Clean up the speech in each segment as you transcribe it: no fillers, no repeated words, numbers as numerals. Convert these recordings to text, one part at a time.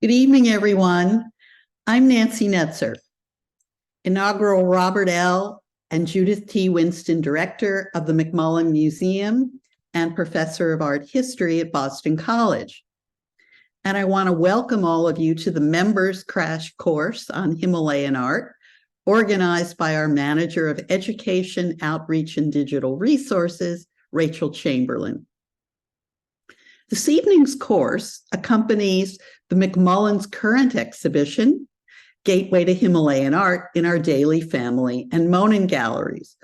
Good evening, everyone. I'm Nancy Netzer, inaugural Robert L. and Judith T. Winston Director of the McMullen Museum and Professor of Art History at Boston College. And I want to welcome all of you to the Members Crash Course on Himalayan Art, organized by our Manager of Education, Outreach, and Digital Resources, Rachel Chamberlain. This evening's course accompanies the McMullen's current exhibition, Gateway to Himalayan Art in Our Daily Family and Monin Galleries.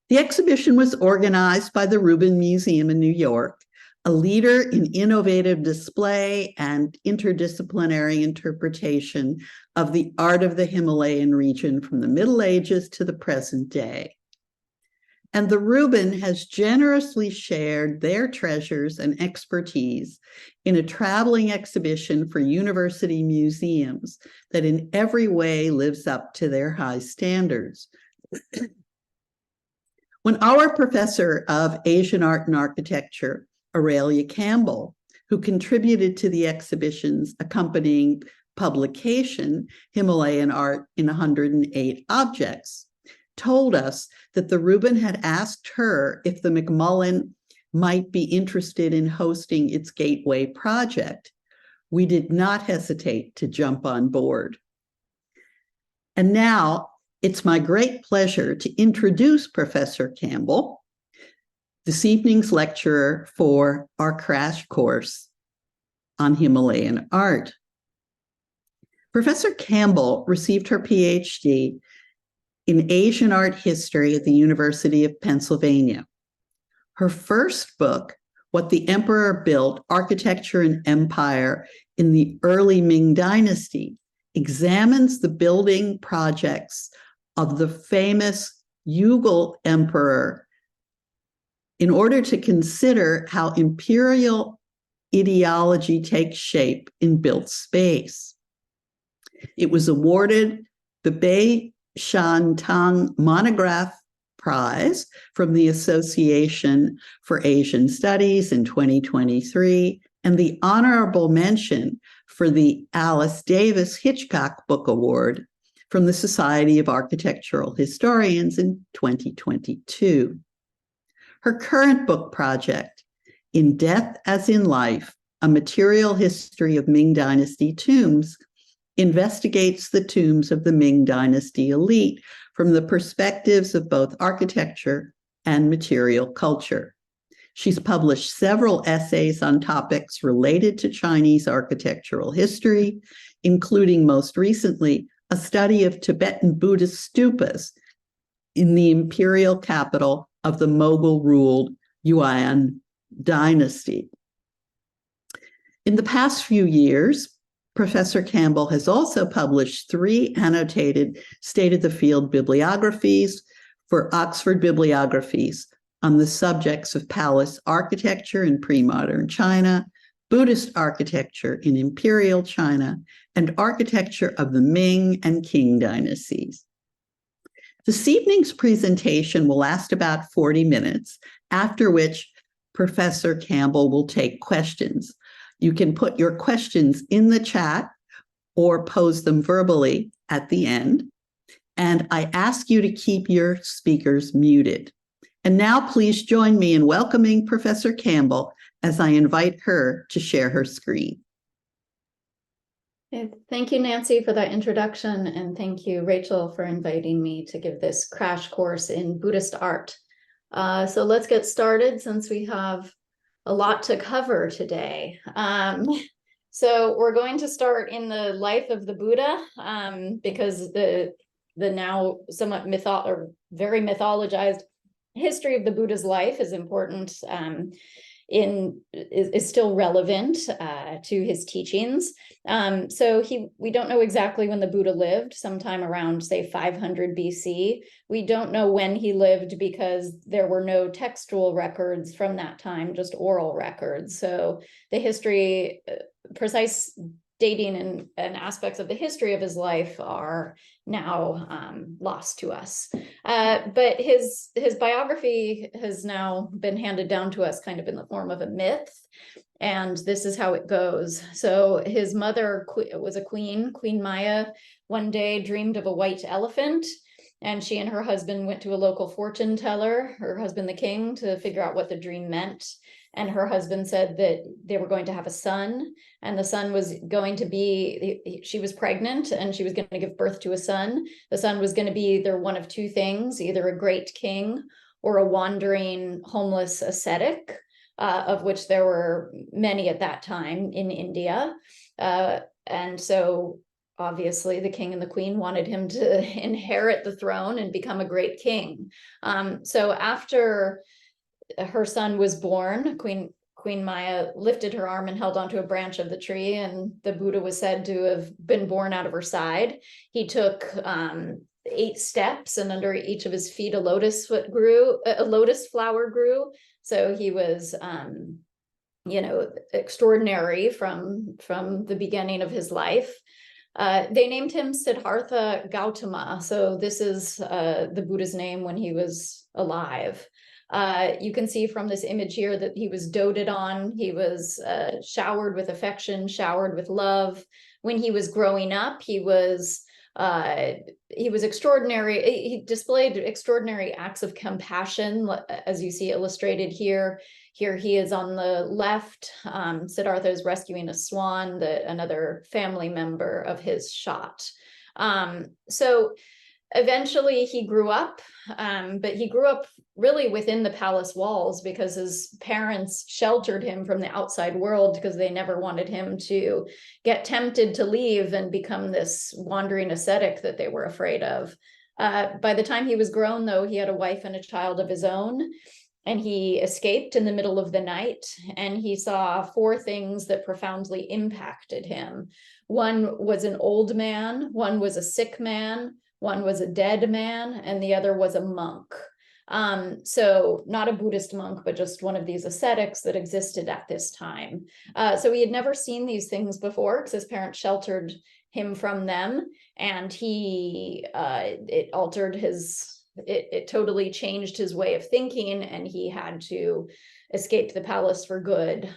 The exhibition was organized by the Rubin Museum in New York, a leader in innovative display and interdisciplinary interpretation of the art of the Himalayan region from the Middle Ages to the present day. And the Rubin has generously shared their treasures and expertise in a traveling exhibition for university museums that in every way lives up to their high standards. When our professor of Asian art and architecture, Aurelia Campbell, who contributed to the exhibition's accompanying publication, Himalayan Art in 108 Objects, told us that the Rubin had asked her if the McMullen might be interested in hosting its Gateway project, we did not hesitate to jump on board. And now it's my great pleasure to introduce Professor Campbell, this evening's lecturer for our crash course on Himalayan art. Professor Campbell received her PhD in Asian art history at the University of Pennsylvania. Her first book, What the Emperor Built, Architecture and Empire in the Early Ming Dynasty, examines the building projects of the famous Yongle emperor in order to consider how imperial ideology takes shape in built space. It was awarded the Shan Tang Monograph Prize from the Association for Asian Studies in 2023, and the honorable mention for the Alice Davis Hitchcock Book Award from the Society of Architectural Historians in 2022. Her current book project, In Death as in Life, A Material History of Ming Dynasty Tombs, investigates the tombs of the Ming Dynasty elite from the perspectives of both architecture and material culture. She's published several essays on topics related to Chinese architectural history, including most recently a study of Tibetan Buddhist stupas in the imperial capital of the Mughal-ruled Yuan dynasty. In the past few years, Professor Campbell has also published 3 annotated state-of-the-field bibliographies for Oxford Bibliographies on the subjects of palace architecture in pre-modern China, Buddhist architecture in imperial China, and architecture of the Ming and Qing dynasties. This evening's presentation will last about 40 minutes, after which Professor Campbell will take questions. You can put your questions in the chat or pose them verbally at the end. And I ask you to keep your speakers muted. And now please join me in welcoming Professor Campbell as I invite her to share her screen. Thank you, Nancy, for that introduction. And thank you, Rachel, for inviting me to give this crash course in Buddhist art. So let's get started since we have a lot to cover today. So we're going to start in the life of the Buddha, because the now somewhat very mythologized history of the Buddha's life is important, is still relevant to his teachings. So we don't know exactly when the Buddha lived, sometime around, say, 500 BC. We don't know when he lived because there were no textual records from that time, just oral records. So the history, precise dating and aspects of the history of his life are now lost to us. But his biography has now been handed down to us kind of in the form of a myth. And this is how it goes. So his mother was a queen, Queen Maya, one day dreamed of a white elephant, and she and her husband went to a local fortune teller, her husband the king, to figure out what the dream meant. And her husband said that they were going to have a son, and the son was going to be, she was pregnant and she was going to give birth to a son. The son was going to be either one of two things, either a great king or a wandering homeless ascetic, of which there were many at that time in India. And so obviously the king and the queen wanted him to inherit the throne and become a great king. So after her son was born, Queen Maya lifted her arm and held onto a branch of the tree, and the Buddha was said to have been born out of her side. He took 8 steps, and under each of his feet a lotus flower grew. So he was extraordinary from the beginning of his life. They named him Siddhartha Gautama. So this is the Buddha's name when he was alive. You can see from this image here that he was doted on. He was showered with affection, showered with love. When he was growing up, he was extraordinary. He displayed extraordinary acts of compassion, as you see illustrated here. Here he is on the left. Siddhartha is rescuing a swan that another family member of his shot. So eventually he grew up, but he grew up really within the palace walls because his parents sheltered him from the outside world because they never wanted him to get tempted to leave and become this wandering ascetic that they were afraid of. By the time he was grown, though, he had a wife and a child of his own, and he escaped in the middle of the night, and he saw 4 things that profoundly impacted him. One was an old man, one was a sick man, one was a dead man, and the other was a monk. So not a Buddhist monk, but just one of these ascetics that existed at this time. So he had never seen these things before because his parents sheltered him from them, and it totally changed his way of thinking, and he had to escape the palace for good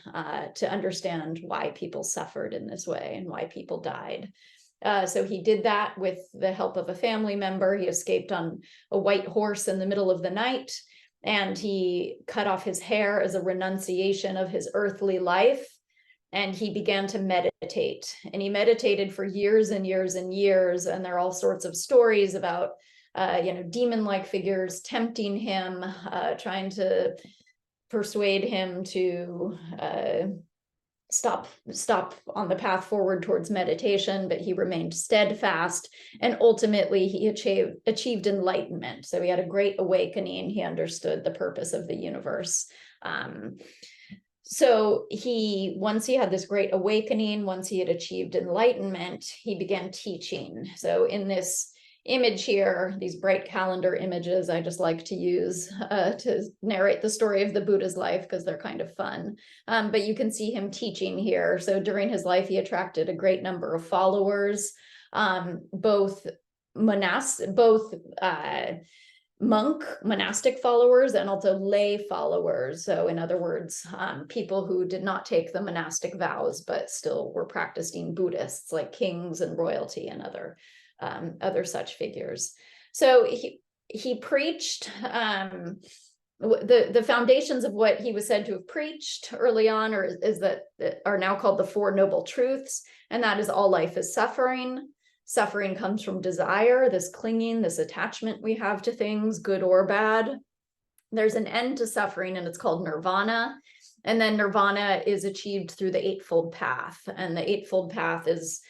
to understand why people suffered in this way and why people died. So he did that with the help of a family member. He escaped on a white horse in the middle of the night, and he cut off his hair as a renunciation of his earthly life. And he began to meditate, and he meditated for years and years and years. And there are all sorts of stories about, demon-like figures tempting him, trying to persuade him to stop on the path forward towards meditation, but he remained steadfast, and ultimately he achieved enlightenment. So he had a great awakening. He understood the purpose of the universe. So once he had this great awakening, once he had achieved enlightenment, he began teaching. So in this image here, these bright calendar images I just like to use to narrate the story of the Buddha's life because they're kind of fun. But you can see him teaching here. So during his life, he attracted a great number of followers, both monastic followers and also lay followers. So in other words, people who did not take the monastic vows, but still were practicing Buddhists, like kings and royalty and other such figures. So he preached the foundations of what he was said to have preached early on, are now called the 4 Noble Truths, and that is all life is suffering. Suffering comes from desire, this clinging, this attachment we have to things, good or bad. There's an end to suffering, and it's called nirvana. And then nirvana is achieved through the Eightfold Path. And the Eightfold Path is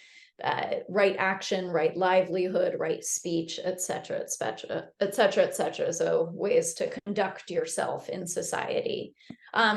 right action, right livelihood, right speech, etc., etc., etc., etc. So ways to conduct yourself in society.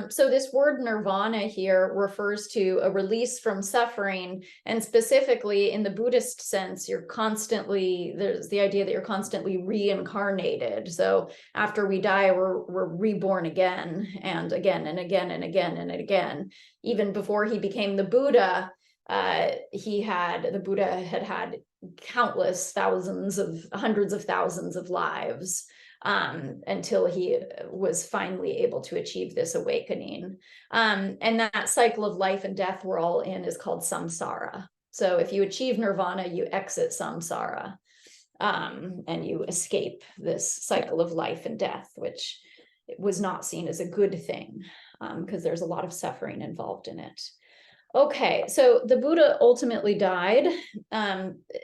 So this word nirvana here refers to a release from suffering, and specifically in the Buddhist sense, there's the idea that you're constantly reincarnated. So after we die, we're reborn again and again and again and again and again. Even before he became the Buddha, the Buddha had countless hundreds of thousands of lives. until he was finally able to achieve this awakening. And that cycle of life and death we're all in is called samsara. So if you achieve nirvana, you exit samsara, and you escape this cycle of life and death, which was not seen as a good thing, because there's a lot of suffering involved in it. Okay, so the Buddha ultimately died.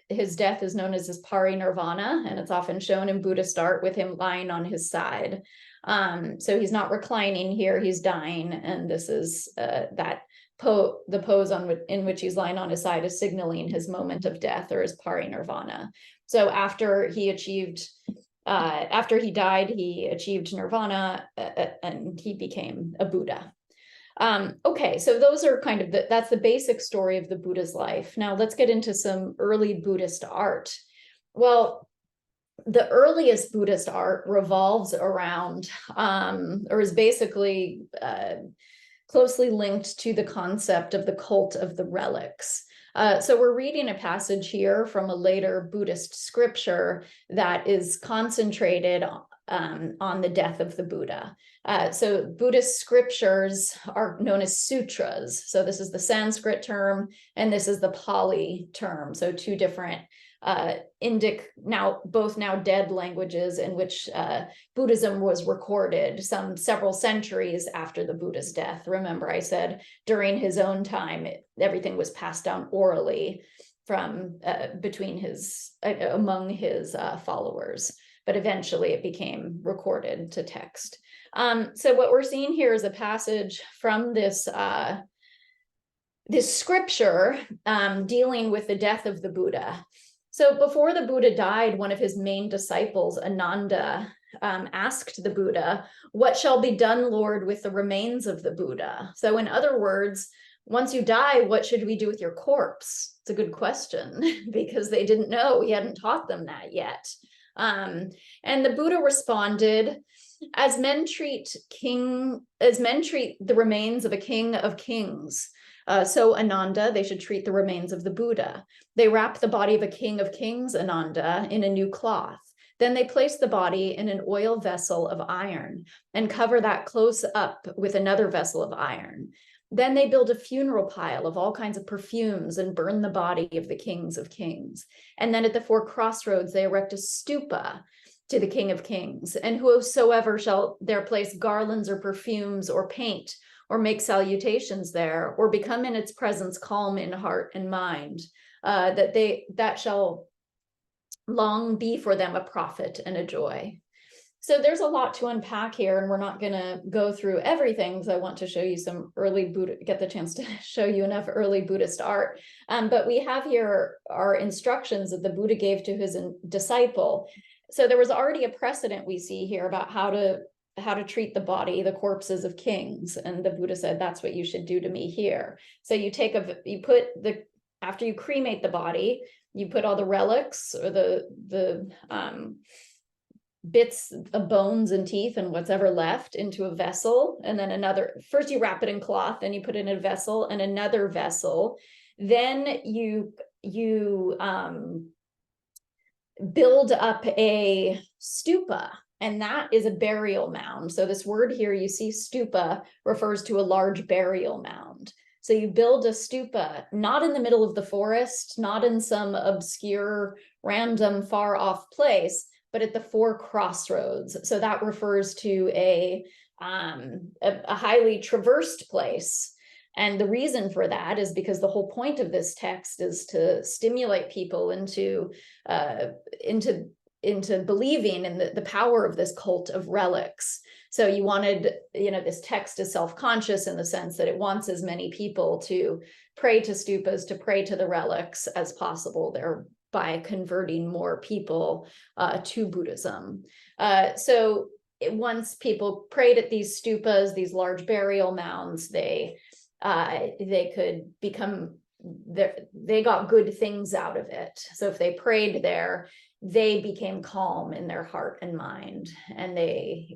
His death is known as his parinirvana, and it's often shown in Buddhist art with him lying on his side. So he's not reclining here, he's dying, and this is the pose in which he's lying on his side is signaling his moment of death, or his parinirvana. So after he died, he achieved nirvana, and he became a Buddha. Okay, so those are kind of that's the basic story of the Buddha's life. Now let's get into some early Buddhist art. Well, the earliest Buddhist art revolves around, or is basically closely linked to the concept of the cult of the relics. So we're reading a passage here from a later Buddhist scripture that is concentrated on the death of the Buddha. So Buddhist scriptures are known as sutras. So this is the Sanskrit term, and this is the Pali term. So two different Indic, both now dead languages in which Buddhism was recorded several centuries after the Buddha's death. Remember, I said during his own time, everything was passed down orally from among his followers, but eventually it became recorded to text. So what we're seeing here is a passage from this scripture dealing with the death of the Buddha. So before the Buddha died, one of his main disciples, Ananda, asked the Buddha, "What shall be done, Lord, with the remains of the Buddha?" So in other words, once you die, what should we do with your corpse? It's a good question, because they didn't know. He hadn't taught them that yet. And the Buddha responded, as men treat the remains of a king of kings, so Ananda, they should treat the remains of the Buddha. They wrap the body of a king of kings, Ananda, in a new cloth. Then they place the body in an oil vessel of iron and cover that close up with another vessel of iron. Then they build a funeral pile of all kinds of perfumes and burn the body of the kings of kings. And then at the four crossroads, they erect a stupa to the king of kings. And whosoever shall there place garlands or perfumes or paint or make salutations there, or become in its presence calm in heart and mind, that shall long be for them a profit and a joy. So there's a lot to unpack here, and we're not going to go through everything, because I want to show you some get the chance to show you enough early Buddhist art. But we have here our instructions that the Buddha gave to his disciple. So there was already a precedent we see here about how to treat the body, the corpses of kings, and the Buddha said, that's what you should do to me here. So after you cremate the body, you put all the relics, or the bits of bones and teeth and whatever left, into a vessel, and then first you wrap it in cloth, then you put it in a vessel and another vessel. Then you build up a stupa, and that is a burial mound. So this word here, you see stupa, refers to a large burial mound. So you build a stupa, not in the middle of the forest, not in some obscure, random, far off place, but at the four crossroads. So that refers to a highly traversed place. And the reason for that is because the whole point of this text is to stimulate people into believing in the power of this cult of relics. So you wanted, this text is self-conscious in the sense that it wants as many people to pray to stupas, to pray to the relics as possible, thereby converting more people to Buddhism. So once people prayed at these stupas, these large burial mounds, they could become, they got good things out of it. So if they prayed there, they became calm in their heart and mind, and the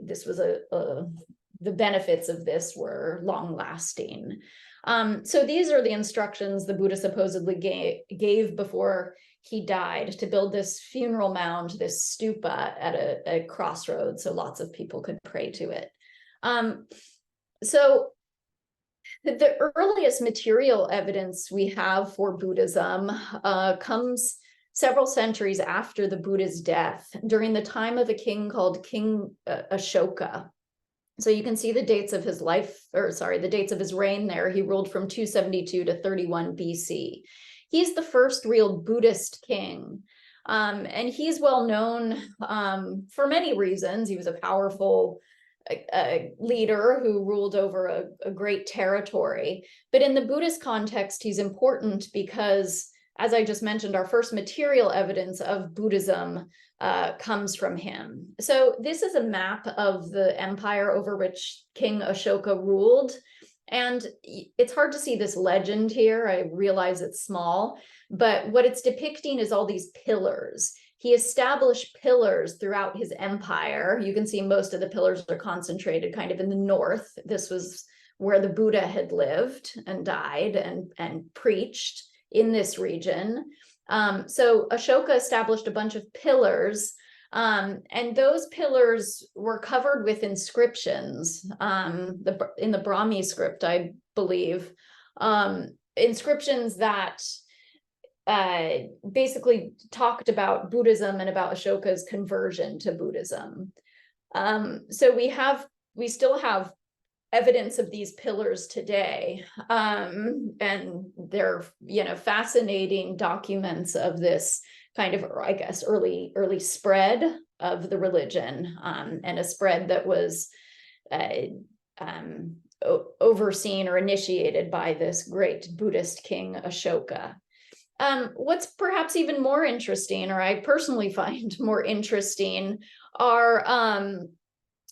benefits of this were long lasting. So these are the instructions the Buddha supposedly gave before he died, to build this funeral mound, this stupa at a crossroads, so lots of people could pray to it. So the earliest material evidence we have for Buddhism comes several centuries after the Buddha's death, during the time of a king called King Ashoka. So you can see the dates of his life, or sorry, the dates of his reign there. He ruled from 272 to 31 BC. He's the first real Buddhist king. And he's well known for many reasons. He was a powerful leader who ruled over a great territory. But in the Buddhist context, he's important because, as I just mentioned, our first material evidence of Buddhism comes from him. So this is a map of the empire over which King Ashoka ruled. And it's hard to see this legend here. I realize it's small, but what it's depicting is all these pillars. He established pillars throughout his empire. You can see most of the pillars are concentrated kind of in the north. This was where the Buddha had lived and died and preached in this region. So Ashoka established a bunch of pillars, and those pillars were covered with inscriptions, in the Brahmi script, I believe, inscriptions that basically talked about Buddhism and about Ashoka's conversion to Buddhism. So we still have evidence of these pillars today, and they're fascinating documents of this kind of, I guess, early spread of the religion, and a spread that was overseen or initiated by this great Buddhist king Ashoka. What's perhaps even more interesting, or I personally find more interesting, are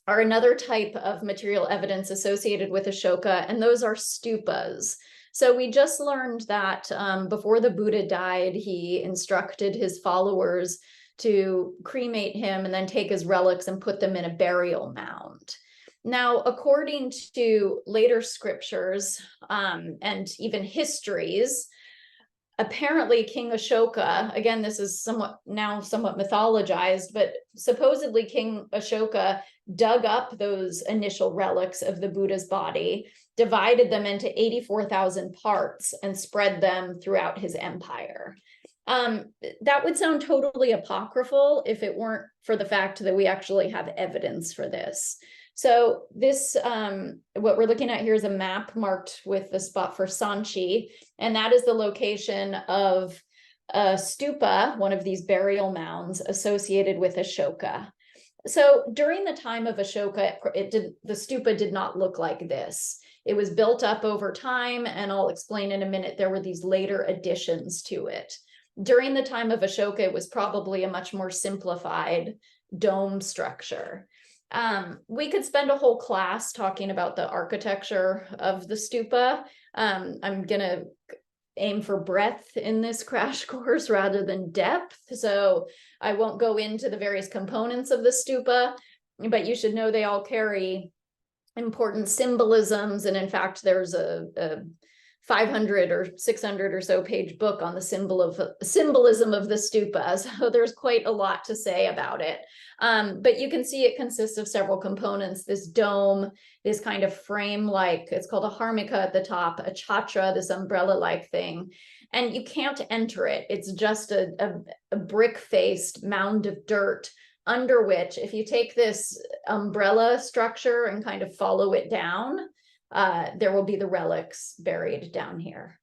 another type of material evidence associated with Ashoka, and those are stupas. So we just learned that before the Buddha died, he instructed his followers to cremate him and then take his relics and put them in a burial mound. Now, according to later scriptures and even histories, apparently King Ashoka, again, this is somewhat mythologized, but supposedly King Ashoka dug up those initial relics of the Buddha's body, divided them into 84,000 parts, and spread them throughout his empire. That would sound totally apocryphal if it weren't for the fact that we actually have evidence for this. So this, what we're looking at here is a map marked with the spot for Sanchi, and that is the location of a stupa, one of these burial mounds associated with Ashoka. So during the time of Ashoka, the stupa did not look like this. It was built up over time, and I'll explain in a minute, there were these later additions to it. During the time of Ashoka, it was probably a much more simplified dome structure. We could spend a whole class talking about the architecture of the stupa. I'm gonna aim for breadth in this crash course rather than depth, so I won't go into the various components of the stupa, but you should know they all carry important symbolisms, and in fact there's a 500 or 600 or so page book on the symbolism of the stupa, so there's quite a lot to say about it. But you can see it consists of several components: this dome, this kind of frame-like, it's called a harmika at the top, a chhatra, this umbrella-like thing, and you can't enter it. It's just a brick-faced mound of dirt, under which, if you take this umbrella structure and kind of follow it down, there will be the relics buried down here.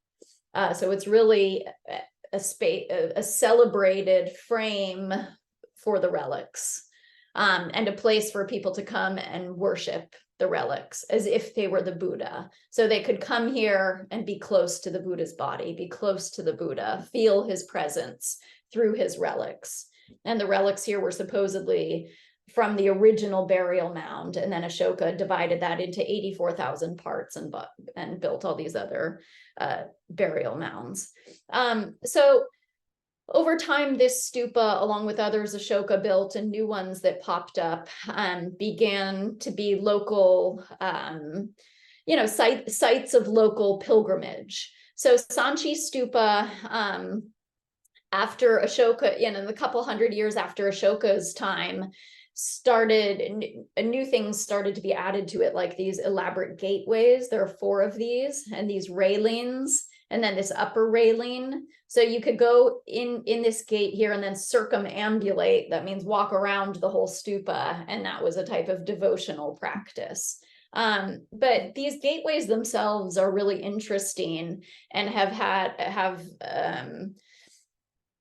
So it's really a celebrated frame for the relics, and a place for people to come and worship the relics as if they were the Buddha. So they could come here and be close to the Buddha's body, be close to the Buddha, feel his presence through his relics. And the relics here were supposedly from the original burial mound, and then Ashoka divided that into 84,000 parts and built all these other burial mounds. So over time, this stupa, along with others Ashoka built and new ones that popped up, began to be local, sites of local pilgrimage. So Sanchi Stupa after Ashoka, in the couple hundred years after Ashoka's time, new things started to be added to it, like these elaborate gateways. There are 4 of these, and these railings, and then this upper railing. So you could go in this gate here and then circumambulate. That means walk around the whole stupa, and that was a type of devotional practice. But these gateways themselves are really interesting and have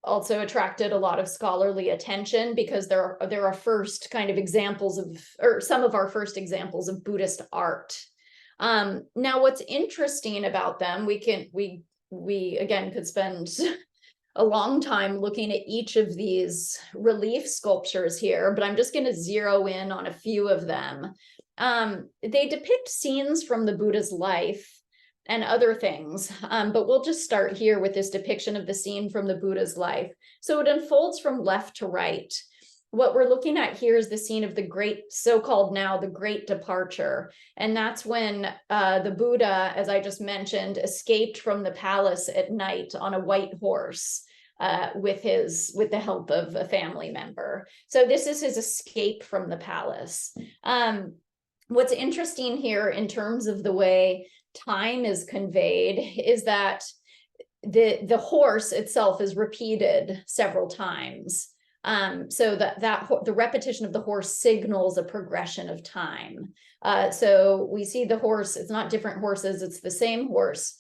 also attracted a lot of scholarly attention, because there are first kind of examples of, or some of our first examples of Buddhist art. Now, what's interesting about them, we again could spend a long time looking at each of these relief sculptures here, but I'm just going to zero in on a few of them. They depict scenes from the Buddha's life and other things, but we'll just start here with this depiction of the scene from the Buddha's life. So it unfolds from left to right. What we're looking at here is the scene of the great, so-called now the Great Departure. And that's when the Buddha, as I just mentioned, escaped from the palace at night on a white horse with the help of a family member. So this is his escape from the palace. What's interesting here in terms of the way time is conveyed is that the horse itself is repeated several times. So the repetition of the horse signals a progression of time. So we see the horse, it's not different horses, it's the same horse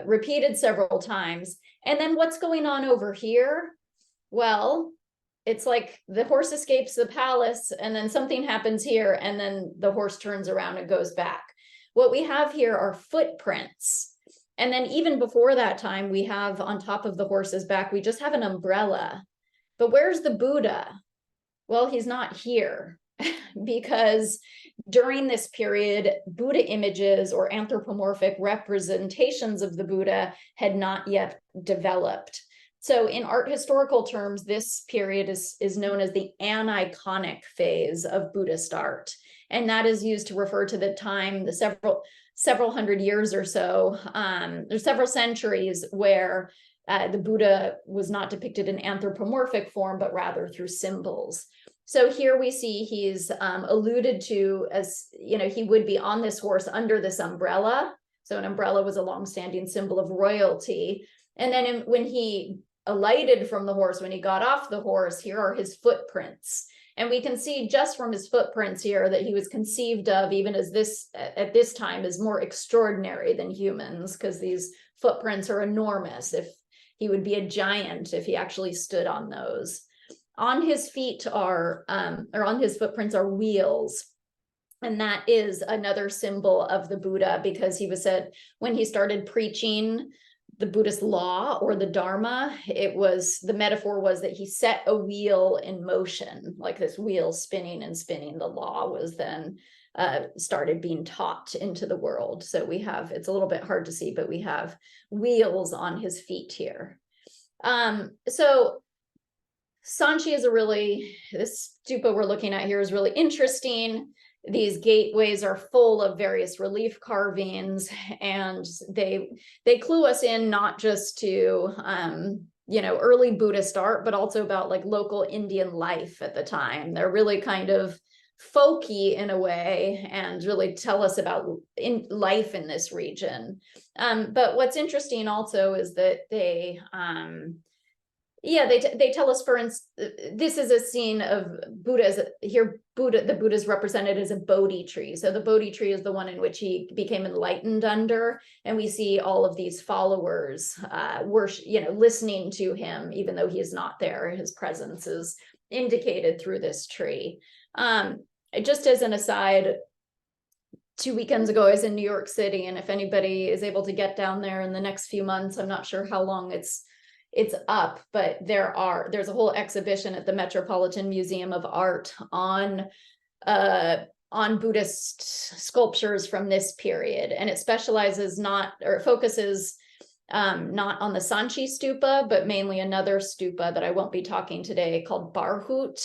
repeated several times. And then what's going on over here? Well, it's like the horse escapes the palace and then something happens here and then the horse turns around and goes back. What we have here are footprints. And then even before that time, we have on top of the horse's back, we just have an umbrella. But where's the Buddha? Well, he's not here because during this period, Buddha images or anthropomorphic representations of the Buddha had not yet developed. So in art historical terms, this period is known as the aniconic phase of Buddhist art. And that is used to refer to the time, the several hundred years or so, there's several centuries where the Buddha was not depicted in anthropomorphic form, but rather through symbols. So here we see he's alluded to as, he would be on this horse under this umbrella. So an umbrella was a longstanding symbol of royalty. And then when he alighted from the horse, when he got off the horse, here are his footprints. And we can see just from his footprints here that he was conceived of, even as at this time, as more extraordinary than humans, because these footprints are enormous. If he would be a giant if he actually stood on those. On his feet or on his footprints are wheels. And that is another symbol of the Buddha, because he was said when he started preaching the Buddhist law or the Dharma, the metaphor was that he set a wheel in motion, like this wheel spinning and spinning. The law was then started being taught into the world. So it's a little bit hard to see, but we have wheels on his feet here. So Sanchi this stupa we're looking at here is really interesting. These gateways are full of various relief carvings, and they clue us in not just to early Buddhist art, but also about like local Indian life at the time. They're really kind of folky in a way and really tell us about life in this region. But what's interesting also is that they tell us, for instance, this is a scene of Buddha. Here, the Buddha is represented as a Bodhi tree. So the Bodhi tree is the one in which he became enlightened under, and we see all of these followers listening to him, even though he is not there. His presence is indicated through this tree. Just as an aside, 2 weekends ago, I was in New York City, and if anybody is able to get down there in the next few months, I'm not sure how long it's up, but there's a whole exhibition at the Metropolitan Museum of Art on Buddhist sculptures from this period, and it focuses not on the Sanchi stupa, but mainly another stupa that I won't be talking today called Barhut.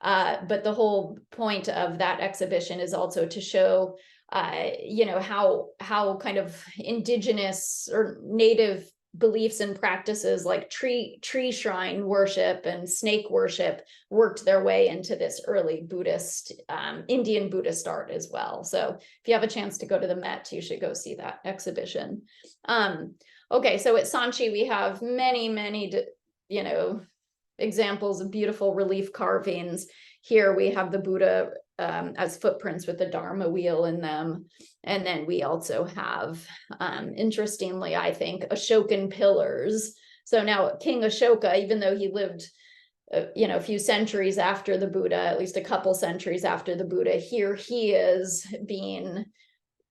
But the whole point of that exhibition is also to show how kind of indigenous or native beliefs and practices like tree shrine worship and snake worship worked their way into this early Buddhist, Indian Buddhist art as well. So if you have a chance to go to the Met, you should go see that exhibition. Okay, so at Sanchi, we have many, you know, examples of beautiful relief carvings. Here we have the Buddha as footprints with the Dharma wheel in them. And then we also have, interestingly, I think, Ashokan pillars. So now King Ashoka, even though he lived, you know, a few centuries after the Buddha, at least a couple centuries after the Buddha, here he is being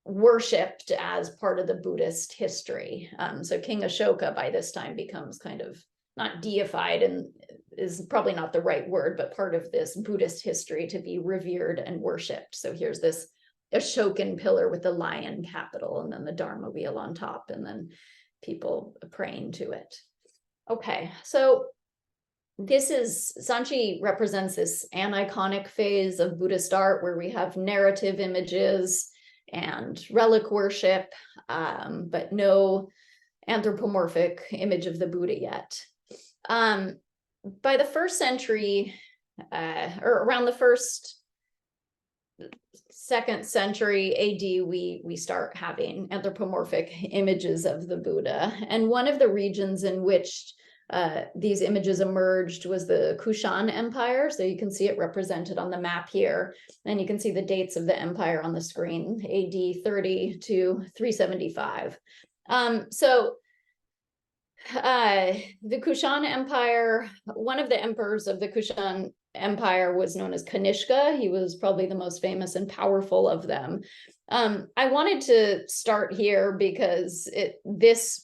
worshipped as part of the Buddhist history. So King Ashoka by this time becomes kind of not deified, and is probably not the right word, but part of this Buddhist history to be revered and worshipped. So here's this Ashokan pillar with the lion capital and then the Dharma wheel on top, and then people praying to it. Okay, so this is, Sanchi represents this aniconic phase of Buddhist art where we have narrative images and relic worship, but no anthropomorphic image of the Buddha yet. By the 1st century, or around the 2nd century AD, we start having anthropomorphic images of the Buddha. And one of the regions in which these images emerged was the Kushan Empire. So you can see it represented on the map here. And you can see the dates of the empire on the screen, AD 30 to 375. The Kushan Empire, one of the emperors of the Kushan Empire was known as Kanishka. He was probably the most famous and powerful of them. I wanted to start here because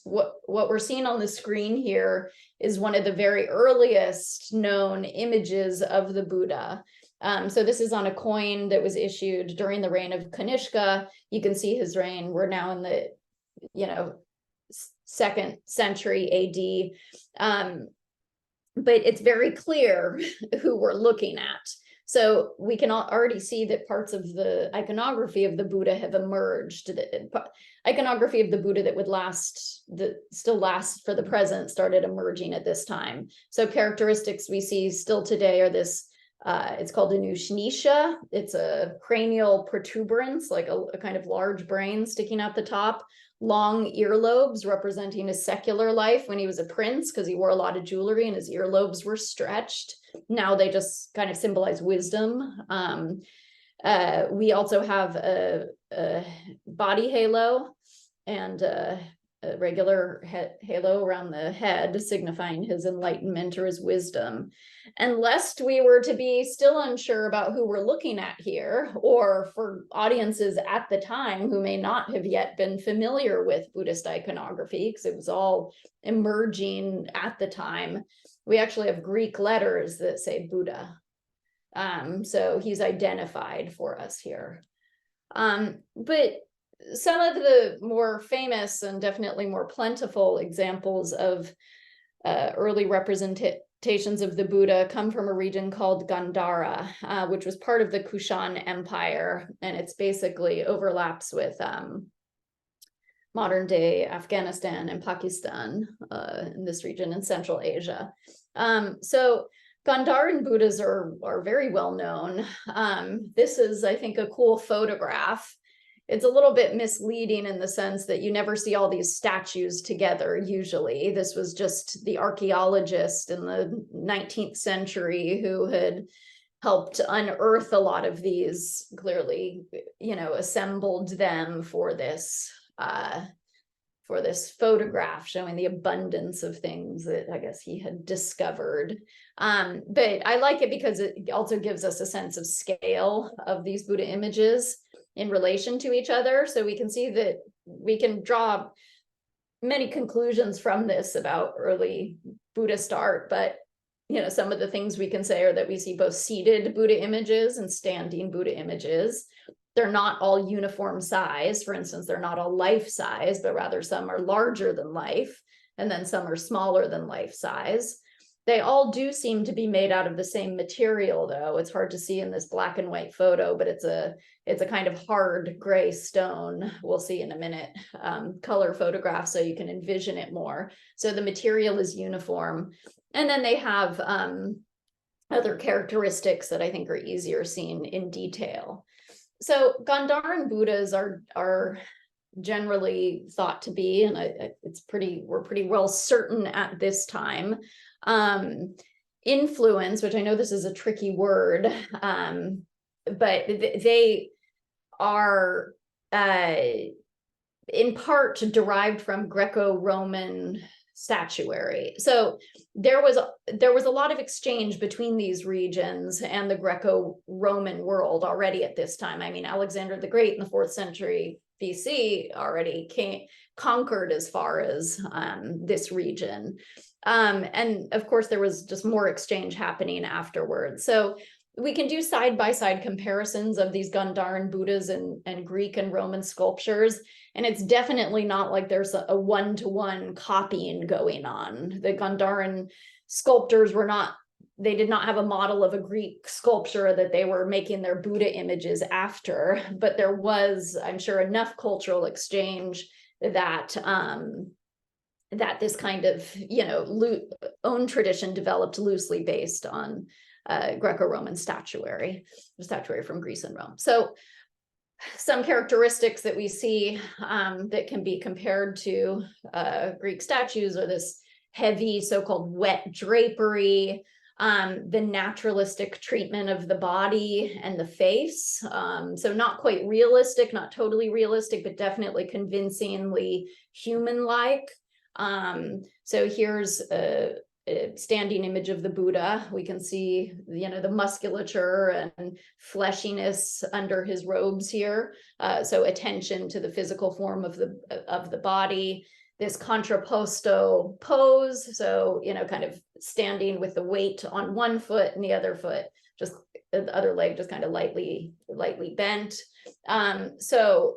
what we're seeing on the screen here is one of the very earliest known images of the Buddha. So this is on a coin that was issued during the reign of Kanishka. You can see his reign. We're now in the, you know, 2nd century AD. But it's very clear who we're looking at. So we can already see that parts of the iconography of the Buddha have emerged. The iconography of the Buddha that would still last for the present started emerging at this time. So characteristics we see still today are this, it's called a nushnisha. It's a cranial protuberance, like a kind of large brain sticking out the top. Long earlobes representing his secular life when he was a prince, because he wore a lot of jewelry and his earlobes were stretched. Now they just kind of symbolize wisdom. We also have a body halo and a regular halo around the head, signifying his enlightenment or his wisdom. And lest we were to be still unsure about who we're looking at here, or for audiences at the time who may not have yet been familiar with Buddhist iconography, because it was all emerging at the time, we actually have Greek letters that say Buddha. So he's identified for us here. But some of the more famous and definitely more plentiful examples of early representations of the Buddha come from a region called Gandhara, which was part of the Kushan Empire, and it's basically overlaps with modern day Afghanistan and Pakistan in this region in Central Asia. So Gandharan Buddhas are very well known. This is, I think, a cool photograph. It's a little bit misleading in the sense that you never see all these statues together usually. This was just the archaeologist in the 19th century who had helped unearth a lot of these, clearly, you know, assembled them for this photograph showing the abundance of things that I guess he had discovered. But I like it because it also gives us a sense of scale of these Buddha images in relation to each other. So we can see that we can draw many conclusions from this about early Buddhist art, but you know, some of the things we can say are that we see both seated Buddha images and standing Buddha images. They're not all uniform size. For instance, they're not all life size, but rather some are larger than life, and then some are smaller than life size. They all do seem to be made out of the same material, though. It's hard to see in this black and white photo, but it's a kind of hard gray stone. We'll see in a minute, color photograph so you can envision it more. So the material is uniform. And then they have other characteristics that I think are easier seen in detail. So Gandharan Buddhas are generally thought to be, and we're pretty well certain at this time, influence, which I know this is a tricky word, but they are in part derived from Greco-Roman statuary. So there was a lot of exchange between these regions and the Greco-Roman world already at this time. I mean, Alexander the Great in the 4th century BC already conquered as far as this region. And of course, there was just more exchange happening afterwards. So we can do side-by-side comparisons of these Gandharan Buddhas and Greek and Roman sculptures. And it's definitely not like there's a one-to-one copying going on. The Gandharan sculptors they did not have a model of a Greek sculpture that they were making their Buddha images after, but there was, I'm sure, enough cultural exchange that this kind of, own tradition developed loosely based on Greco-Roman statuary from Greece and Rome. So some characteristics that we see that can be compared to Greek statues are this heavy so-called wet drapery, the naturalistic treatment of the body and the face. So not quite realistic, not totally realistic, but definitely convincingly human-like. So here's a standing image of the Buddha. We can see, the musculature and fleshiness under his robes here. So attention to the physical form of the body. This contrapposto pose, so kind of standing with the weight on one foot and the other foot, just the other leg just kind of lightly bent. So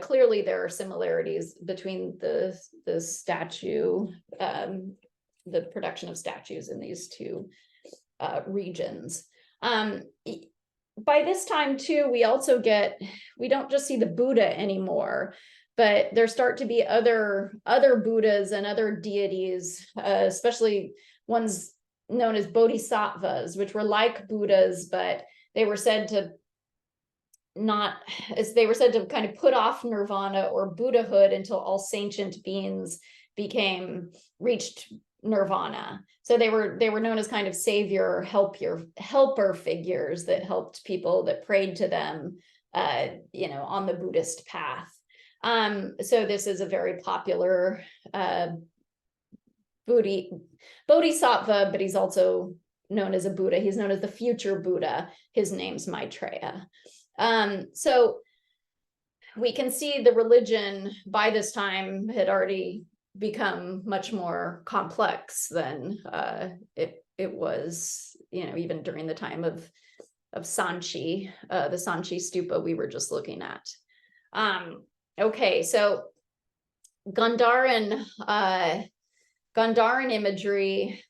clearly there are similarities between the statue, the production of statues in these two regions. By this time too, we don't just see the Buddha anymore, but there start to be other Buddhas and other deities, especially ones known as bodhisattvas, which were like Buddhas, but they were said to kind of put off nirvana or Buddhahood until all sentient beings reached nirvana. So they were known as kind of savior, helper figures that helped people that prayed to them, on the Buddhist path. So this is a very popular bodhisattva, but he's also known as a Buddha. He's known as the future Buddha. His name's Maitreya. So we can see the religion by this time had already become much more complex than it was, even during the time of Sanchi, the Sanchi stupa we were just looking at. Okay, so Gandharan imagery.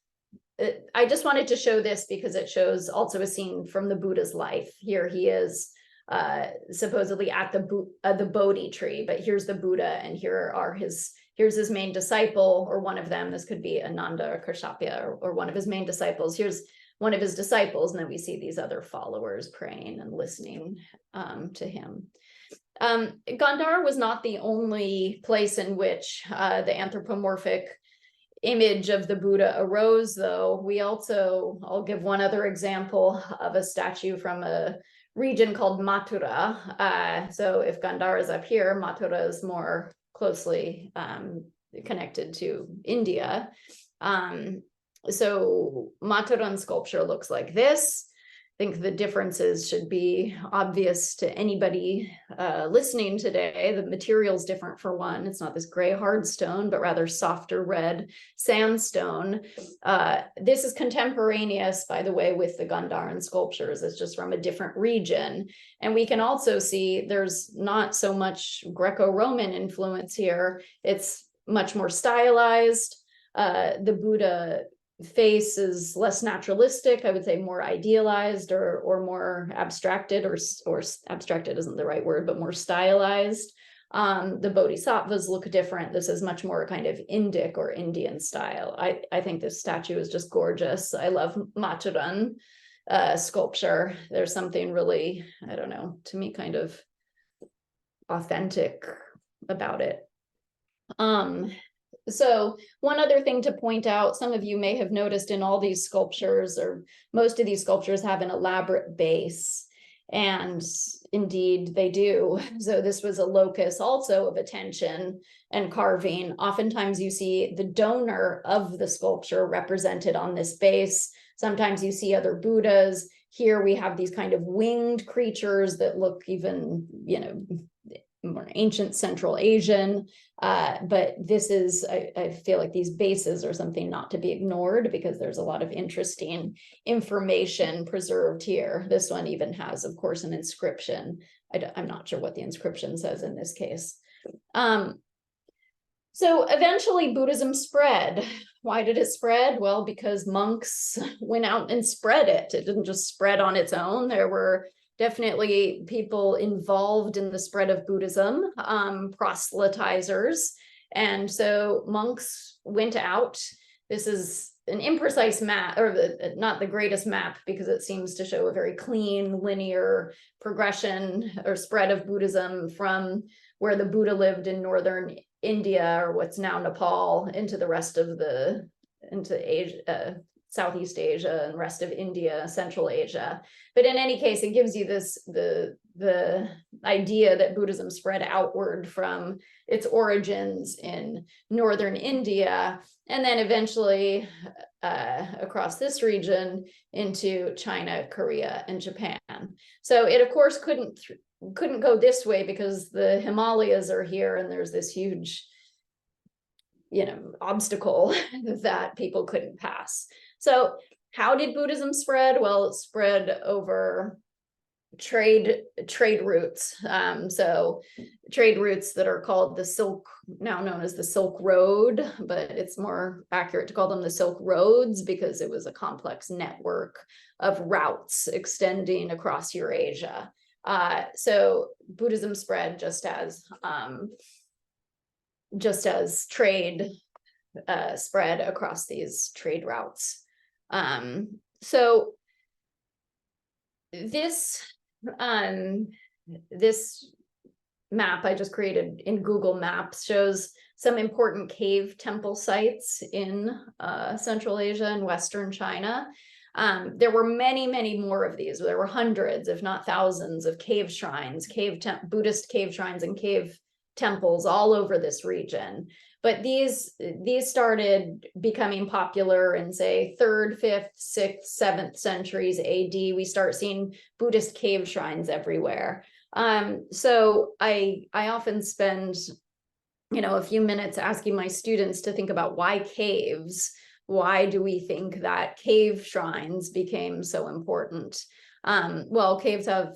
I just wanted to show this because it shows also a scene from the Buddha's life. Here he is supposedly at the Bodhi tree, but here's the Buddha, and here's his main disciple, or one of them. This could be Ananda or Kashyapa or one of his main disciples. Here's one of his disciples, and then we see these other followers praying and listening to him. Gandhara was not the only place in which the anthropomorphic image of the Buddha arose, though. I'll give one other example of a statue from a region called Mathura. So if Gandhara is up here, Mathura is more closely connected to India. So Mathuran sculpture looks like this. I think the differences should be obvious to anybody listening today. The material is different for one. It's not this gray hard stone, but rather softer red sandstone. This is contemporaneous, by the way, with the Gandharan sculptures. It's just from a different region. And we can also see there's not so much Greco-Roman influence here. It's much more stylized. The Buddha face is less naturalistic, I would say more idealized or more abstracted, or abstracted isn't the right word, but more stylized. The bodhisattvas look different. This is much more kind of Indic or Indian style. I think this statue is just gorgeous. I love Macharan sculpture. There's something really, I don't know, to me kind of authentic about it. So one other thing to point out, some of you may have noticed in all these sculptures, or most of these sculptures have an elaborate base, and indeed they do. So this was a locus also of attention and carving. Oftentimes you see the donor of the sculpture represented on this base. Sometimes you see other Buddhas. Here we have these kind of winged creatures that look even, more ancient Central Asian, but this is, I feel like these bases are something not to be ignored, because there's a lot of interesting information preserved here. This one even has, of course, an inscription. I'm not sure what the inscription says in this case. So eventually Buddhism spread. Why did it spread? Well, because monks went out and spread it. It didn't just spread on its own. There were definitely people involved in the spread of Buddhism, proselytizers. And so monks went out. This is an imprecise map, or not the greatest map, because it seems to show a very clean, linear progression or spread of Buddhism from where the Buddha lived in northern India, or what's now Nepal, into the rest of into Asia, Southeast Asia and rest of India, Central Asia. But in any case, it gives you the idea that Buddhism spread outward from its origins in northern India, and then eventually across this region into China, Korea, and Japan. So it, of course, couldn't go this way, because the Himalayas are here, and there's this huge, obstacle that people couldn't pass. So how did Buddhism spread? Well, it spread over trade routes. So trade routes that are called now known as the Silk Road, but it's more accurate to call them the Silk Roads, because it was a complex network of routes extending across Eurasia. So Buddhism spread just as trade spread across these trade routes. So this map I just created in Google Maps shows some important cave temple sites in Central Asia and Western China. There were many, many more of these. There were hundreds, if not thousands, of cave shrines, Buddhist cave shrines and cave temples all over this region. But these started becoming popular in, say, 3rd, 5th, 6th, 7th centuries AD. We start seeing Buddhist cave shrines everywhere. So I often spend, a few minutes asking my students to think about why caves. Why do we think that cave shrines became so important? Well, caves have,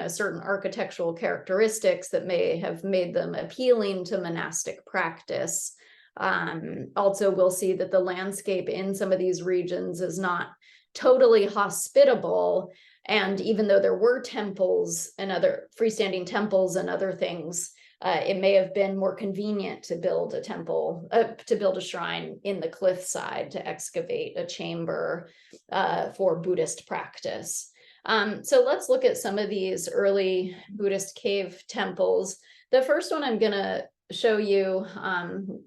certain architectural characteristics that may have made them appealing to monastic practice. Also, we'll see that the landscape in some of these regions is not totally hospitable. And even though there were temples and other freestanding temples and other things, it may have been more convenient to build a temple, to build a shrine in the cliffside, to excavate a chamber for Buddhist practice. So let's look at some of these early Buddhist cave temples. The first one I'm going to show you,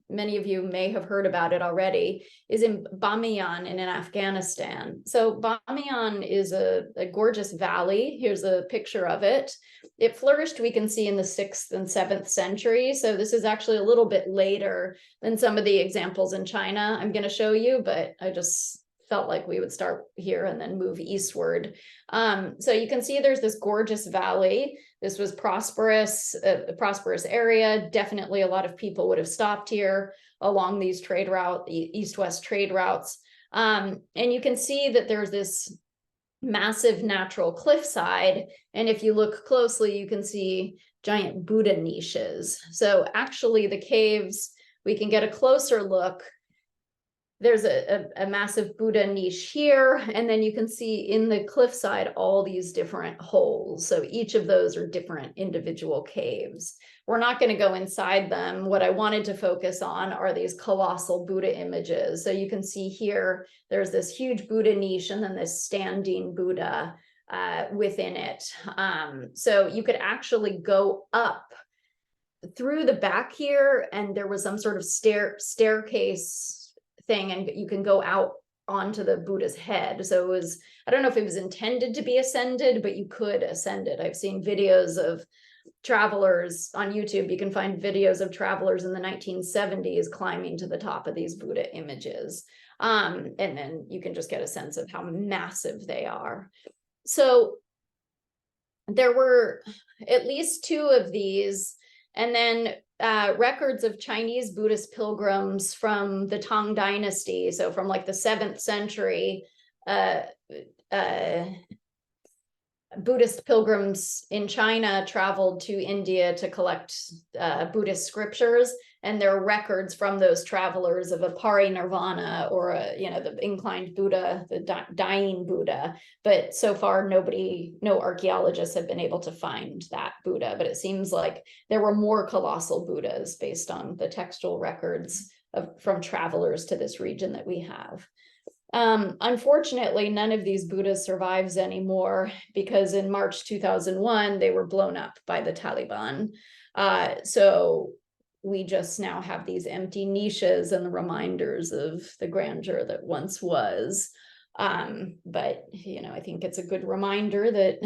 many of you may have heard about it already, is in Bamiyan in Afghanistan. So Bamiyan is a gorgeous valley. Here's a picture of it. It flourished, we can see, in the 6th and 7th century. So this is actually a little bit later than some of the examples in China I'm going to show you, but I just felt like we would start here and then move eastward. So you can see there's this gorgeous valley. This was a prosperous area. Definitely a lot of people would have stopped here along these trade routes, east-west trade routes. And you can see that there's this massive natural cliffside. And if you look closely, you can see giant Buddha niches. So actually the caves, we can get a closer look. there's a massive Buddha niche here, and then you can see in the cliffside all these different holes. So each of those are different individual caves. We're not going to go inside them. What I wanted to focus on are these colossal Buddha images. So you can see here, there's this huge Buddha niche and then this standing Buddha within it. So you could actually go up through the back here, and there was some sort of staircase thing, and you can go out onto the Buddha's head. So it was, I don't know if it was intended to be ascended, but you could ascend it. I've seen videos of travelers on YouTube. You can find videos of travelers in the 1970s climbing to the top of these Buddha images. And then you can just get a sense of how massive they are. So there were at least 2 of these, and then records of Chinese Buddhist pilgrims from the Tang Dynasty, so from like the 7th century, Buddhist pilgrims in China traveled to India to collect Buddhist scriptures, and there are records from those travelers of a parinirvana, or the inclined Buddha, the dying Buddha. But so far, no archaeologists have been able to find that Buddha. But it seems like there were more colossal Buddhas based on the textual records from travelers to this region that we have. Unfortunately, none of these Buddhas survives anymore, because in March 2001, they were blown up by the Taliban. So we just now have these empty niches and the reminders of the grandeur that once was. But, I think it's a good reminder that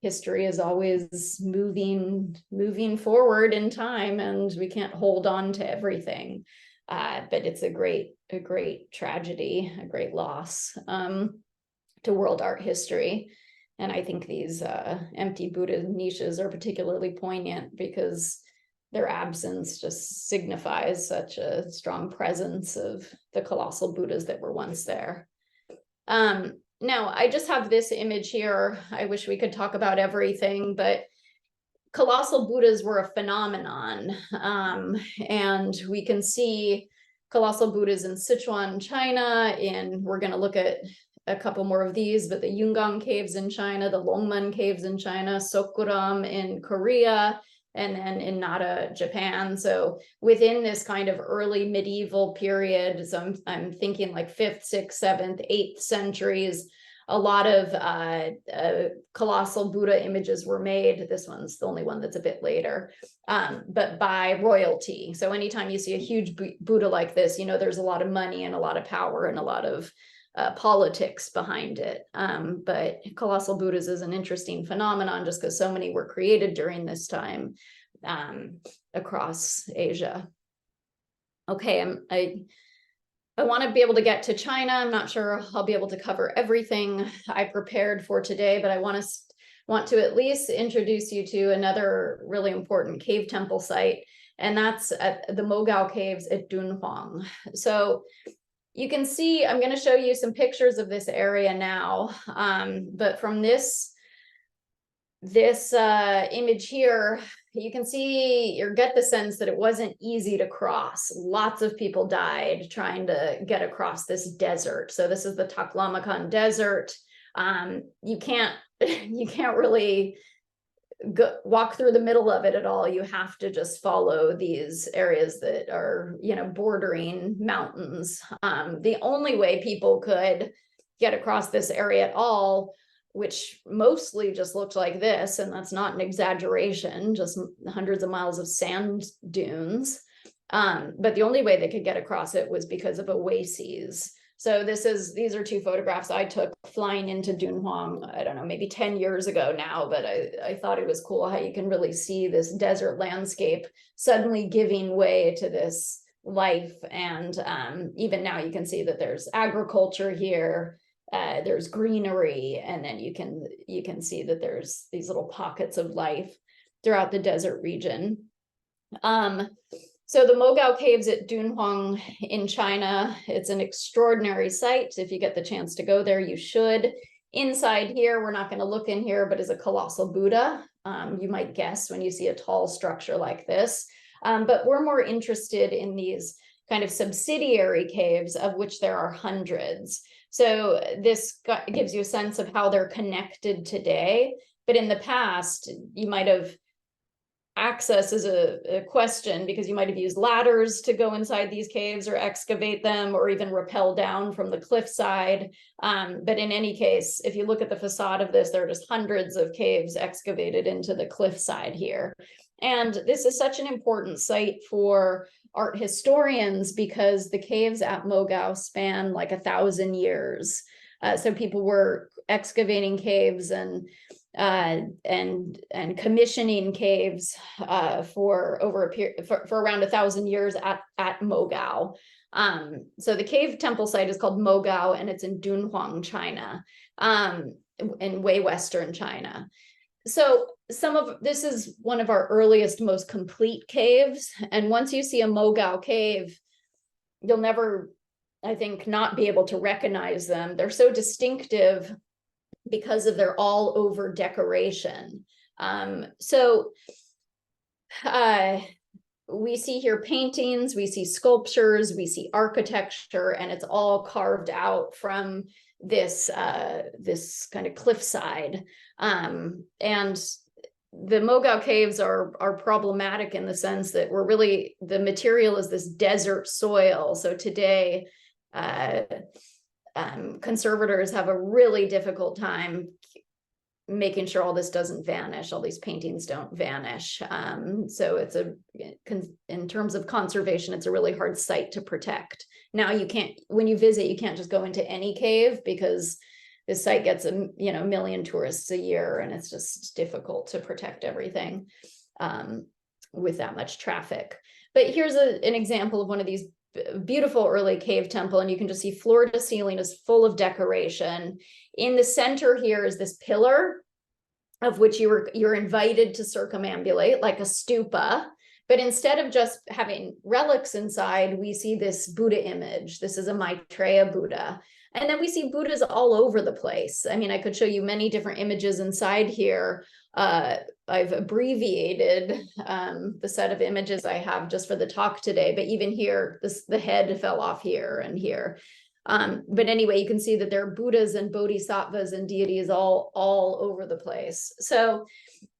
history is always moving forward in time, and we can't hold on to everything. But it's a great tragedy, a great loss to world art history. And I think these empty Buddha niches are particularly poignant because their absence just signifies such a strong presence of the colossal Buddhas that were once there. Now, I just have this image here. I wish we could talk about everything, but colossal Buddhas were a phenomenon. And we can see colossal Buddhas in Sichuan, China, and we're going to look at a couple more of these, but the Yongle caves in China, the Longmen caves in China, Sokuram in Korea, and then in Nara, Japan. So within this kind of early medieval period, so I'm thinking like 5th, 6th, 7th, 8th centuries, a lot of colossal Buddha images were made. This one's the only one that's a bit later, but by royalty. So anytime you see a huge Buddha like this, there's a lot of money and a lot of power and a lot of politics behind it. But colossal Buddhas is an interesting phenomenon just because so many were created during this time across Asia. Okay, I want to be able to get to China. I'm not sure I'll be able to cover everything I prepared for today, but I want to at least introduce you to another really important cave temple site, and that's at the Mogao Caves at Dunhuang. So you can see, I'm going to show you some pictures of this area now, but from this image here, you can see, or get the sense that it wasn't easy to cross. Lots of people died trying to get across this desert. So this is the Taklamakan Desert. You can't really walk through the middle of it at all. You have to just follow these areas that are, bordering mountains. The only way people could get across this area at all, which mostly just looked like this, and that's not an exaggeration, just hundreds of miles of sand dunes. But the only way they could get across it was because of oases. So these are 2 photographs I took flying into Dunhuang, I don't know, maybe 10 years ago now, but I thought it was cool how you can really see this desert landscape suddenly giving way to this life. And even now you can see that there's agriculture here, there's greenery, and then you can see that there's these little pockets of life throughout the desert region. So the Mogao Caves at Dunhuang in China, it's an extraordinary site. If you get the chance to go there, you should. Inside here, we're not going to look in here, but is a colossal Buddha. You might guess when you see a tall structure like this. But we're more interested in these kind of subsidiary caves, of which there are hundreds. So this gives you a sense of how they're connected today. But in the past, you might have, access is a question, because you might have used ladders to go inside these caves or excavate them, or even rappel down from the cliffside. But in any case, if you look at the facade of this, there are just hundreds of caves excavated into the cliffside here. And this is such an important site for art historians, because the caves at Mogao span like 1,000 years. So people were excavating caves and commissioning caves for over a period for around 1,000 years at Mogao. So the cave temple site is called Mogao, and it's in Dunhuang, China, in way western China. So this is one of our earliest, most complete caves. And once you see a Mogao cave, you'll never, I think, not be able to recognize them. They're so distinctive because of their all over decoration. We see here paintings, we see sculptures, we see architecture, and it's all carved out from this kind of cliffside. And the Mogao caves are problematic in the sense that the material is this desert soil. So today, conservators have a really difficult time making sure all this doesn't vanish, all these paintings don't vanish. So in terms of conservation, it's a really hard site to protect. Now when you visit, you can't just go into any cave, because this site gets a million tourists a year, and it's just difficult to protect everything with that much traffic. But here's an example of one of these beautiful early cave temple, and you can just see floor to ceiling is full of decoration. In the center here is this pillar, of which you're invited to circumambulate like a stupa. But instead of just having relics inside, we see this Buddha image. This is a Maitreya Buddha. And then we see Buddhas all over the place. I mean, I could show you many different images inside here. I've abbreviated the set of images I have just for the talk today, but even here, the head fell off here and here. But anyway, you can see that there are Buddhas and Bodhisattvas and deities all over the place. So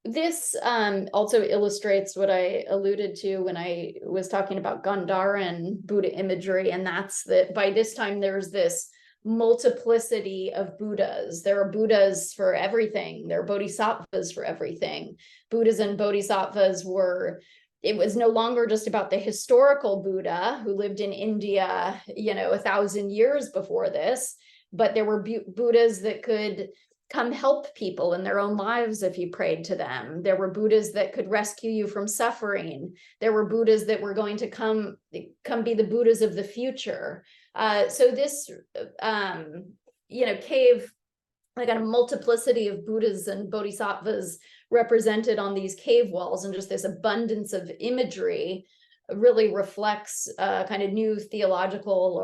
this also illustrates what I alluded to when I was talking about Gandharan Buddha imagery, and that's that by this time there's this multiplicity of Buddhas. There are Buddhas for everything. There are Bodhisattvas for everything. Buddhas and Bodhisattvas it was no longer just about the historical Buddha who lived in India, 1,000 years before this, but there were Buddhas that could come help people in their own lives if you prayed to them. There were Buddhas that could rescue you from suffering. There were Buddhas that were going to come be the Buddhas of the future. So this, cave, like a multiplicity of Buddhas and Bodhisattvas represented on these cave walls, and just this abundance of imagery really reflects kind of new theological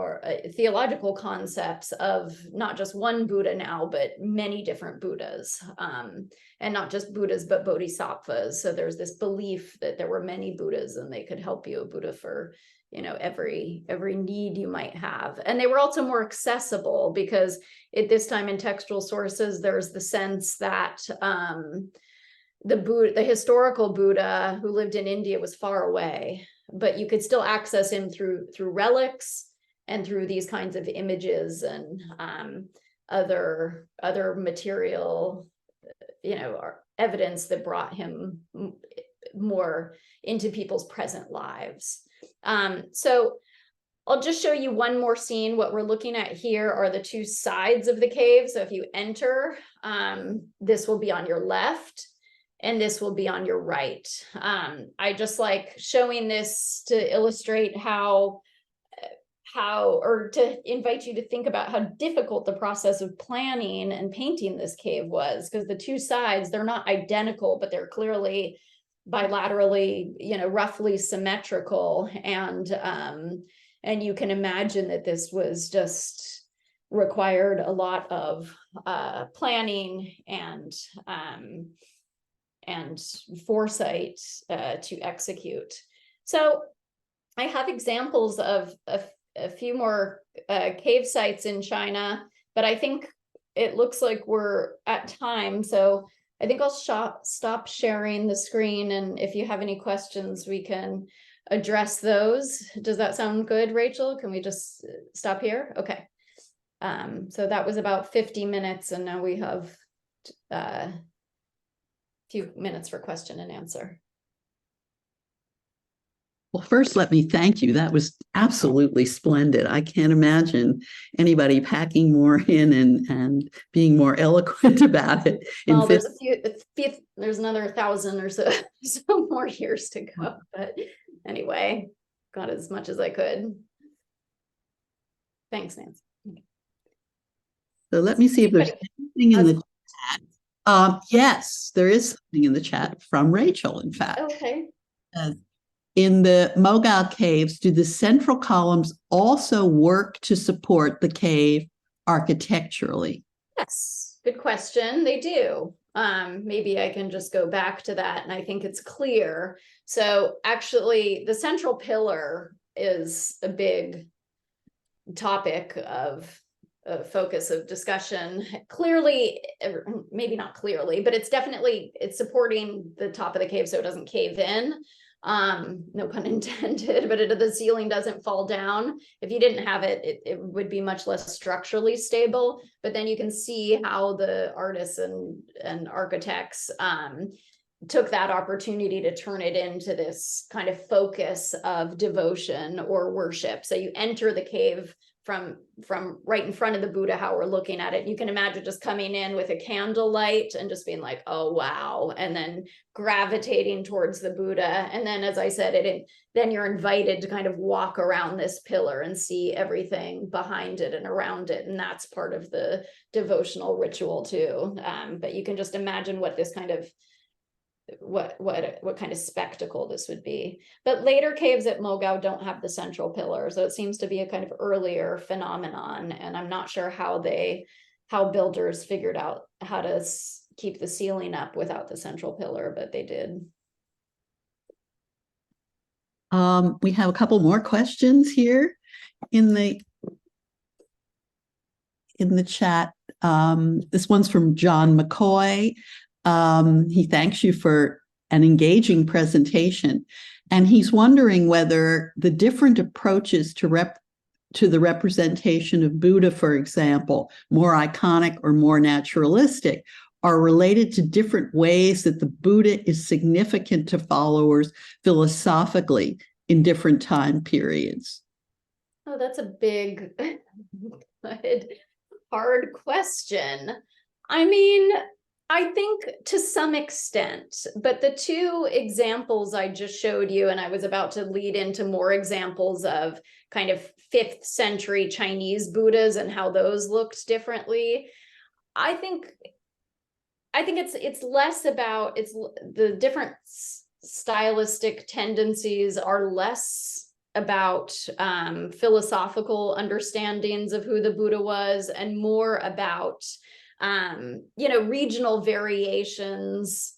concepts of not just one Buddha now, but many different Buddhas, and not just Buddhas, but Bodhisattvas. So there's this belief that there were many Buddhas and they could help you, a Buddha for every need you might have. And they were also more accessible, because at this time in textual sources, there's the sense that the historical Buddha who lived in India was far away, but you could still access him through relics and through these kinds of images and other material, evidence that brought him more into people's present lives. So I'll just show you one more scene. What we're looking at here are the two sides of the cave. So if you enter, this will be on your left, and this will be on your right. I just like showing this to illustrate or to invite you to think about how difficult the process of planning and painting this cave was, because the two sides, they're not identical, but they're clearly bilaterally, roughly symmetrical. And you can imagine that this was just required a lot of planning and foresight to execute. So I have examples of a few more cave sites in China, but I think it looks like we're at time. So I think I'll stop sharing the screen. And if you have any questions, we can address those. Does that sound good, Rachel? Can we just stop here? Okay. So that was about 50 minutes, and now we have a few minutes for question and answer. Well, first, let me thank you. That was absolutely splendid. I can't imagine anybody packing more in and being more eloquent about it. Well, there's there's another 1,000 or so, more years to go. But anyway, got as much as I could. Thanks, Nancy. So let me see if there's anything in the chat. Yes, there is something in the chat from Rachel, in fact. Okay. In the Mogao caves, do the central columns also work to support the cave architecturally? Yes, good question. They do. Maybe I can just go back to that, and I think it's clear. So actually, the central pillar is a big topic of focus of discussion. Clearly, maybe not clearly, but it's supporting the top of the cave so it doesn't cave in. No pun intended, but the ceiling doesn't fall down. If you didn't have it, it would be much less structurally stable. But then you can see how the artists and architects took that opportunity to turn it into this kind of focus of devotion or worship. So you enter the cave from right in front of the Buddha, how we're looking at it. You can imagine just coming in with a candlelight and just being like, oh, wow. And then gravitating towards the Buddha. And then, as I said, then you're invited to kind of walk around this pillar and see everything behind it and around it. And that's part of the devotional ritual too. But you can just imagine what this kind of what kind of spectacle this would be. But later caves at Mogao don't have the central pillar, so it seems to be a kind of earlier phenomenon, and I'm not sure how builders figured out how to keep the ceiling up without the central pillar, but they did. We have a couple more questions here in the chat. This one's from John McCoy. He thanks you for an engaging presentation, and he's wondering whether the different approaches to the representation of Buddha, for example, more iconic or more naturalistic, are related to different ways that the Buddha is significant to followers philosophically in different time periods. Oh, that's a big, hard question. I mean, I think to some extent, but the two examples I just showed you, and I was about to lead into more examples of kind of 5th century Chinese Buddhas and how those looked differently. I think it's less about, it's the different stylistic tendencies are less about philosophical understandings of who the Buddha was and more about regional variations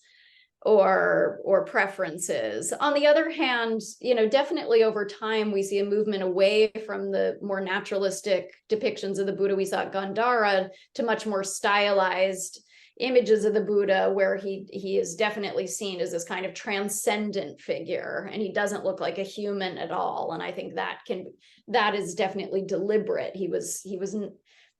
or preferences. On the other hand, definitely over time, we see a movement away from the more naturalistic depictions of the Buddha we saw at Gandhara to much more stylized images of the Buddha, where he is definitely seen as this kind of transcendent figure, and he doesn't look like a human at all. And I think that is definitely deliberate. He was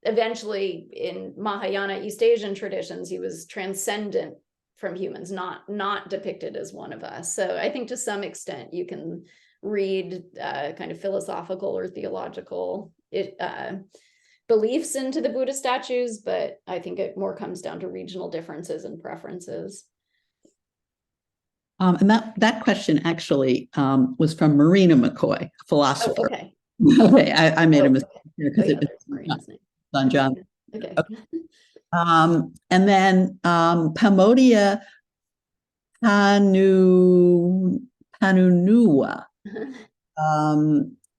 eventually, in Mahayana East Asian traditions, he was transcendent from humans, not depicted as one of us. So I think to some extent you can read kind of philosophical or theological beliefs into the Buddha statues, but I think it more comes down to regional differences and preferences. And that question actually was from Marina McCoy, a philosopher. Oh, okay. Okay, I made a mistake here because it's on John. Okay. And then Pamodia Panunua.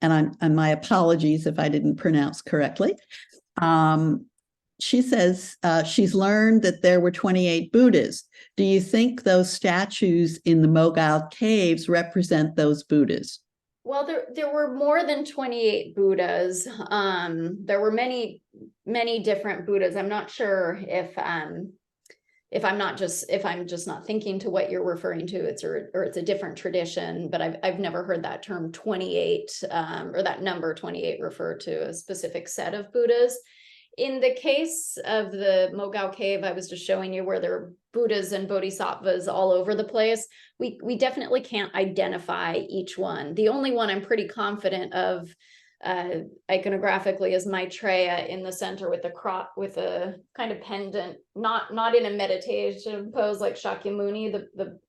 And my apologies if I didn't pronounce correctly. She says she's learned that there were 28 Buddhas. Do you think those statues in the Mogao caves represent those Buddhas? Well, there were more than 28 Buddhas. There were many different Buddhas. I'm not sure if I'm just not thinking to what you're referring to, or it's a different tradition, but I've never heard that term 28 or that number 28 refer to a specific set of Buddhas. In the case of the Mogao cave, I was just showing you where there are Buddhas and Bodhisattvas all over the place. We definitely can't identify each one. The only one I'm pretty confident of iconographically is Maitreya in the center with a kind of pendant, not in a meditation pose like Shakyamuni. The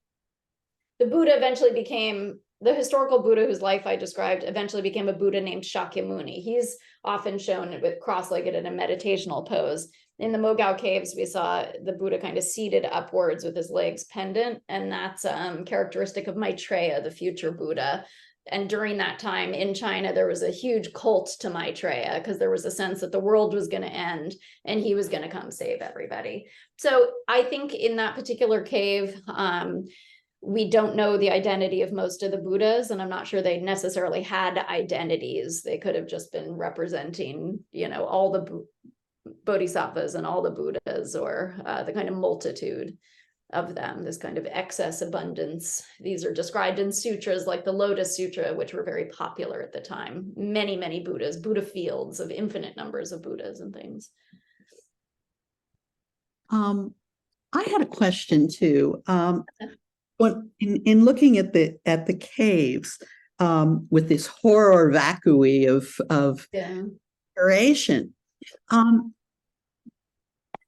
Buddha eventually became the historical Buddha whose life I described eventually became a Buddha named Shakyamuni. He's often shown with cross-legged in a meditational pose. In the Mogao caves, we saw the Buddha kind of seated upwards with his legs pendant, and that's characteristic of Maitreya, the future Buddha. And during that time in China, there was a huge cult to Maitreya because there was a sense that the world was going to end and he was going to come save everybody. So I think in that particular cave, we don't know the identity of most of the Buddhas, and I'm not sure they necessarily had identities. They could have just been representing, all the Bodhisattvas and all the Buddhas, or the kind of multitude of them, this kind of excess abundance. These are described in sutras like the Lotus Sutra, which were very popular at the time. Many, many Buddhas, Buddha fields of infinite numbers of Buddhas and things. I had a question too. In looking at the caves, with this horror vacui of duration,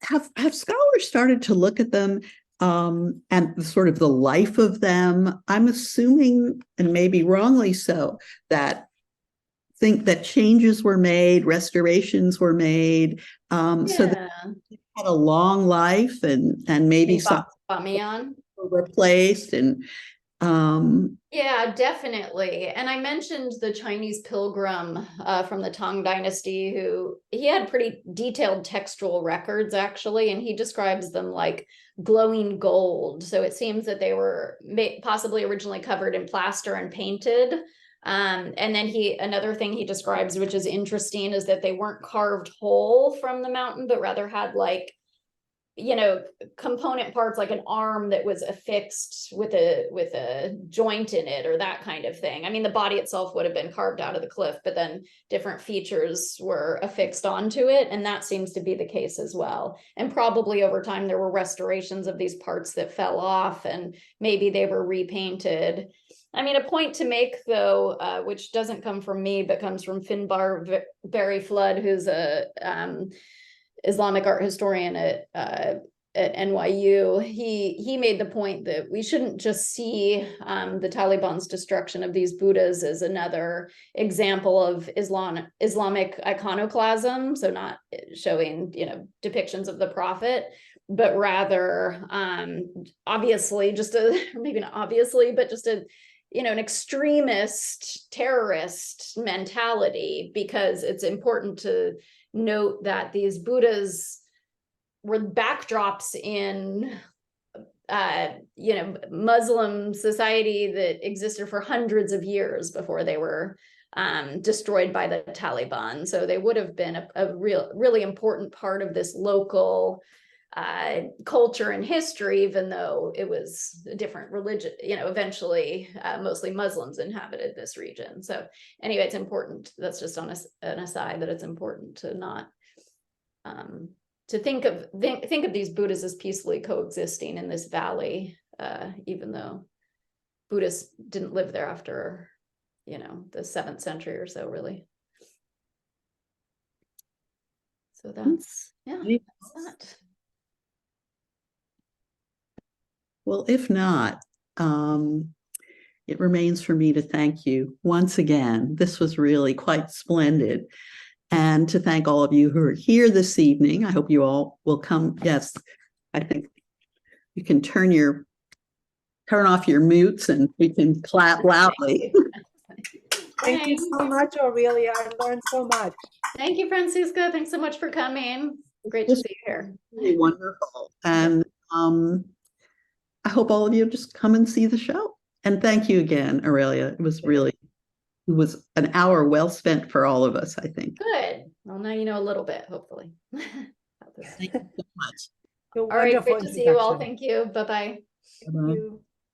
have scholars started to look at them and sort of the life of them? I'm assuming, and maybe wrongly so, that think that changes were made, restorations were made, so that they had a long life, and maybe some were replaced, and yeah, definitely. And I mentioned the Chinese pilgrim from the Tang Dynasty, who he had pretty detailed textual records actually, and he describes them like glowing gold. So it seems that they were possibly originally covered in plaster and painted. And then another thing he describes, which is interesting, is that they weren't carved whole from the mountain, but rather had like, component parts, like an arm that was affixed with a joint in it, or that kind of thing. I mean, the body itself would have been carved out of the cliff, but then different features were affixed onto it. And that seems to be the case as well. And probably over time, there were restorations of these parts that fell off, and maybe they were repainted. I mean, a point to make, though, which doesn't come from me, but comes from Finbar Barry Flood, who's a Islamic art historian at NYU. He made the point that we shouldn't just see the Taliban's destruction of these Buddhas as another example of Islamic iconoclasm, so not showing depictions of the Prophet, but rather obviously maybe not obviously, but just an extremist terrorist mentality, because it's important to note that these Buddhas were backdrops in Muslim society that existed for hundreds of years before they were destroyed by the Taliban. So they would have been a really important part of this local culture and history, even though it was a different religion. Eventually mostly Muslims inhabited this region. So anyway, it's important. That's just on an aside, that it's important to not to think of these Buddhas as peacefully coexisting in this valley, even though Buddhists didn't live there after the 7th century or so, really. So that's that. Well, if not, it remains for me to thank you once again. This was really quite splendid. And to thank all of you who are here this evening. I hope you all will come. Yes, I think you can turn off your mutes and we can clap loudly. Thank you so much, Aurelia. I learned so much. Thank you, Francisca. Thanks so much for coming. Great to see you here. Really wonderful. And I hope all of you just come and see the show. And thank you again, Aurelia. It was really It was an hour well spent for all of us, I think. Good. Well, now you know a little bit, hopefully. Thank you so much. Your All right, wonderful great to see you all. introduction. Thank you. Bye-bye. Thank you.